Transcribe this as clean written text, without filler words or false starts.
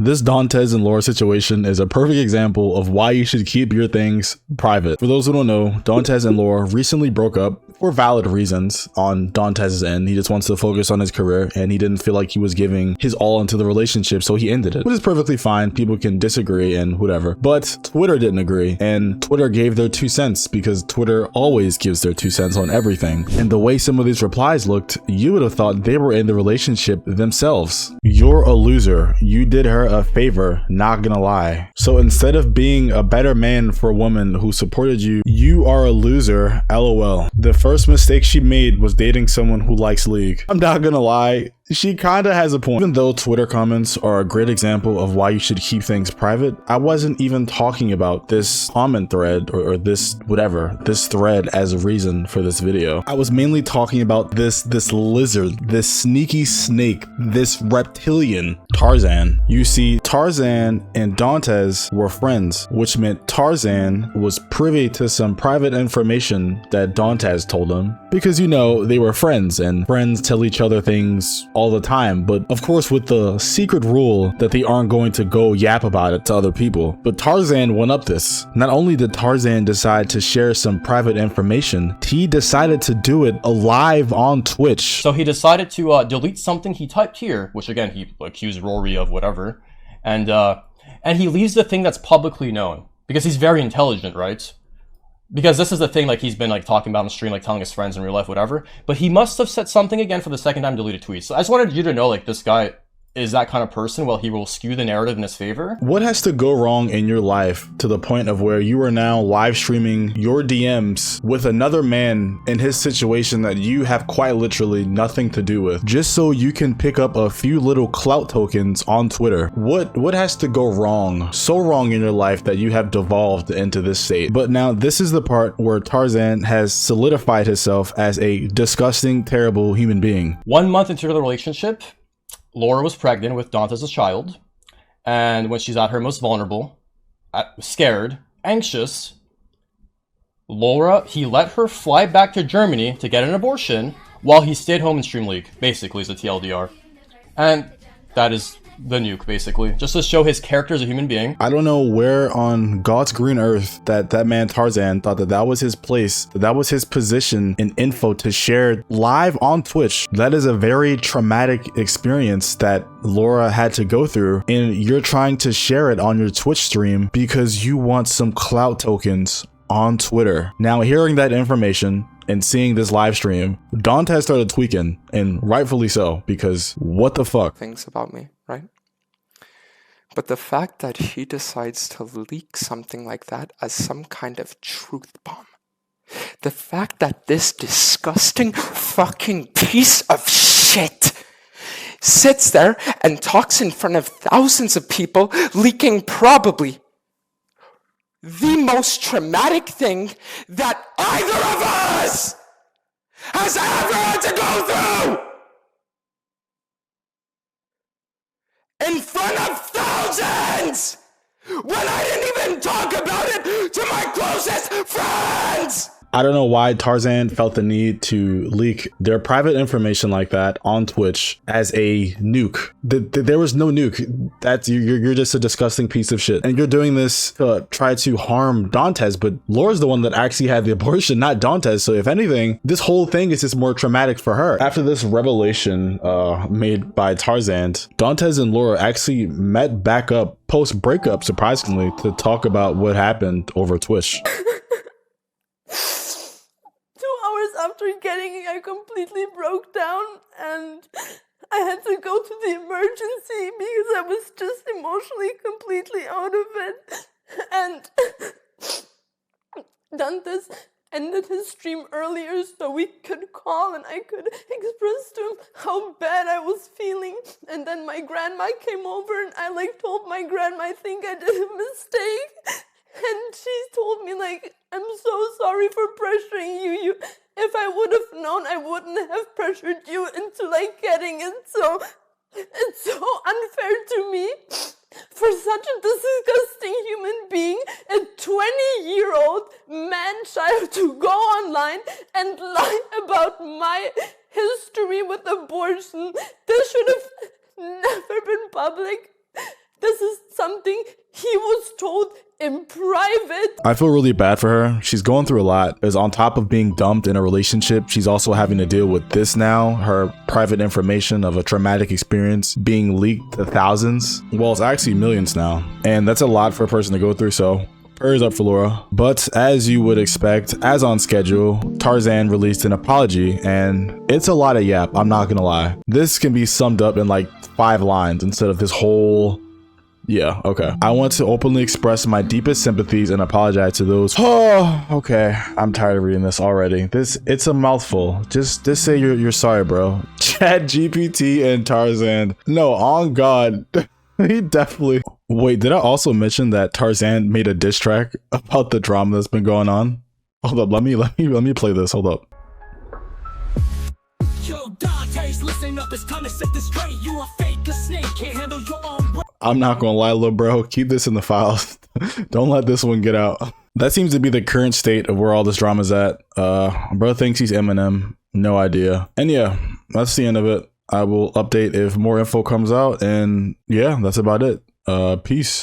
This Dantes and Laura situation is a perfect example of why you should keep your things private. For those who don't know, Dantes and Laura recently broke up for valid reasons on Dantes' end. He just wants to focus on his career and he didn't feel like he was giving his all into the relationship, so he ended it, which is perfectly fine. People can disagree and whatever, but Twitter didn't agree, and Twitter gave their 2 cents because Twitter always gives their 2 cents on everything. And the way some of these replies looked, you would have thought they were in the relationship themselves. You're a loser. You did her a favor, not gonna lie. So instead of being a better man for a woman who supported you, you are a loser, lol. The first mistake she made was dating someone who likes League. I'm not gonna lie, she kinda has a point. Even though Twitter comments are a great example of why you should keep things private, I wasn't even talking about this comment thread or this whatever, this thread as a reason for this video. I was mainly talking about this lizard, this sneaky snake, this reptilian, Tarzan. You see, Tarzan and Dantes were friends, which meant Tarzan was privy to some private information that Dantes told him, because you know, they were friends and friends tell each other things all the time, but of course with the secret rule that they aren't going to go yap about it to other people. But Tarzan went up this. Not only did Tarzan decide to share some private information, he decided to do it live on Twitch. So he decided to delete something he typed here, which again he accused Rory of whatever, and he leaves the thing that's publicly known because he's very intelligent, right? Because this is the thing, like, he's been, like, talking about on stream, like, telling his friends in real life, whatever. But he must have said something again for the second time, deleted tweets. So I just wanted you to know, like, this guy is that kind of person. Well, he will skew the narrative in his favor. What has to go wrong in your life to the point of where you are now live streaming your DMs with another man in his situation that you have quite literally nothing to do with, just so you can pick up a few little clout tokens on Twitter? What has to go wrong, so wrong in your life that you have devolved into this state? But now this is the part where Tarzan has solidified himself as a disgusting, terrible human being. 1 month into the relationship, Laura was pregnant with Dantes' child, and when she's at her most vulnerable, scared, anxious, he let her fly back to Germany to get an abortion while he stayed home and streamed League, basically, is the TLDR. And that is the nuke, basically, just to show his character as a human being. I don't know where on God's green earth that man Tarzan thought that was his place, that was his position and info to share live on Twitch. That is a very traumatic experience that Laura had to go through, and you're trying to share it on your Twitch stream because you want some clout tokens on Twitter. Now, hearing that information and seeing this live stream, Dantes started tweaking, and rightfully so, because what the fuck? Things about me, right? But the fact that he decides to leak something like that as some kind of truth bomb, the fact that this disgusting fucking piece of shit sits there and talks in front of thousands of people, leaking probably the most traumatic thing that either of us has ever had to go through in front of thousands when I didn't even talk about it to my closest friends. I don't know why Tarzan felt the need to leak their private information like that on Twitch as a nuke. There was no nuke. That's you're just a disgusting piece of shit. And you're doing this to try to harm Dantes, but Laura's the one that actually had the abortion, not Dantes. So if anything, this whole thing is just more traumatic for her. After this revelation made by Tarzan, Dantes and Laura actually met back up post breakup, surprisingly, to talk about what happened over Twitch. After getting it, I completely broke down and I had to go to the emergency because I was just emotionally completely out of it. And Dantes ended his stream earlier so we could call and I could express to him how bad I was feeling. And then my grandma came over and I told my grandma I think I did a mistake. And she told me I'm so sorry for pressuring you. If I would have known, I wouldn't have pressured you into getting it. So it's so unfair to me for such a disgusting human being, a 20-year-old man-child, to go online and lie about my history with abortion. This should have never been public. This something he was told in private. I feel really bad for her. She's going through a lot. Because on top of being dumped in a relationship, she's also having to deal with this now. Her private information of a traumatic experience being leaked to thousands. Well, it's actually millions now. And that's a lot for a person to go through, so prayers up for Laura. But as you would expect, as on schedule, Tarzaned released an apology, and it's a lot of yap, I'm not gonna lie. This can be summed up in like 5 lines instead of this whole... Yeah, okay. I want to openly express my deepest sympathies and apologize to those. Oh, okay. I'm tired of reading this already. It's a mouthful. Just say you're sorry, bro. Chat GPT and Tarzaned. No, on God. He definitely... Wait, did I also mention that Tarzaned made a diss track about the drama that's been going on? Hold up, let me play this. Hold up. Yo, Dantes, listen up, it's time to set this straight. You are fake, a snake, can't handle your own weight. I'm not gonna lie, little bro. Keep this in the files. Don't let this one get out. That seems to be the current state of where all this drama's at. Bro thinks he's Eminem. No idea. And yeah, that's the end of it. I will update if more info comes out, and yeah, that's about it. Peace.